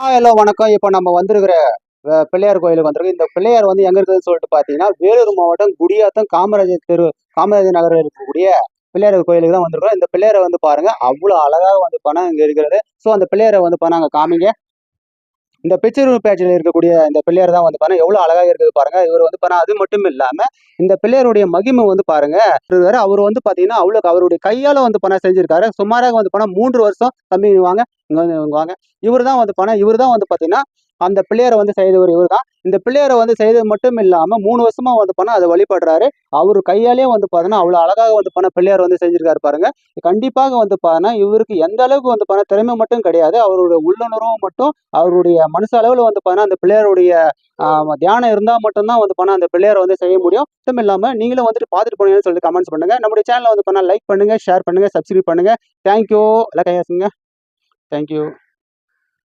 Hello வணக்கம். இப்போ நம்ம வந்திருக்கிற பிள்ளையார் கோயிலுக்கு வந்திருக்கோம். இந்த பிள்ளையார் வந்து எங்க இருக்குதுன்னு சொல்லிட்டு பார்த்தீங்கன்னா, வேலூர் மாவட்டம் குடியாத்தம் காமராஜர் தெரு, காமராஜர் நகரில் இருக்கக்கூடிய பிள்ளையார் கோயிலுக்கு தான் வந்திருக்கோம். இந்த பிள்ளையாரை வந்து பாருங்க, அவ்வளோ அழகாக வந்து பணம் இங்க இருக்கிறது. ஸோ அந்த பிள்ளையாரை வந்து அங்க காமிங்க. இந்த பிக்சர் பேட்சில் இருக்கக்கூடிய இந்த பிள்ளையார் தான் வந்து பாருங்க, எவ்வளோ அழகாக இருக்குது பாருங்க. இவர் வந்து பாருங்க, அது மட்டும் இல்லாம இந்த பிள்ளையாருடைய மகிமை வந்து பாருங்க. அவர் வந்து பாத்தீங்கன்னா, அவ்வளோ அவருடைய கையால வந்து பணம் செஞ்சிருக்காரு. சுமாராக வந்து பணம் 3 வருஷம் தம்பி வாங்க, இங்க வாங்க. இவர் தான் வந்து பணம், இவர் தான் வந்து பாத்தீங்கன்னா அந்த பிள்ளையாரை வந்து செய்தவர் இவர் தான். இந்த பிள்ளையாரை வந்து செய்தது மட்டும் இல்லாம 3 வருஷமா வந்து அதை வழிபடுறாரு. அவரு கையாலேயே வந்து பாத்தீங்கன்னா, அவ்வளவு அழகாக வந்து பிள்ளையார் வந்து செஞ்சிருக்காரு பாருங்க. கண்டிப்பாக வந்து பாத்தீங்கன்னா, இவருக்கு எந்த அளவுக்கு வந்து திறமை மட்டும் கிடையாது. அவருடைய உள்ளுணர்வு மட்டும், அவருடைய மனசு அளவுல வந்து பாத்தீங்கன்னா, அந்த பிள்ளையாருடைய தியானம் இருந்தா மட்டும்தான் வந்து அந்த பிள்ளையாரை வந்து செய்ய முடியும். மட்டும் இல்லாம நீங்களும் வந்துட்டு பாத்துட்டு போனீங்கன்னு சொல்லிட்டு கமெண்ட்ஸ் பண்ணுங்க. நம்முடைய சேனலை வந்து லைக் பண்ணுங்க, ஷேர் பண்ணுங்க, சப்ஸ்கிரைப் பண்ணுங்க. தேங்க்யூ. எல்லாம் கையாசுங்க. தேங்க்யூ.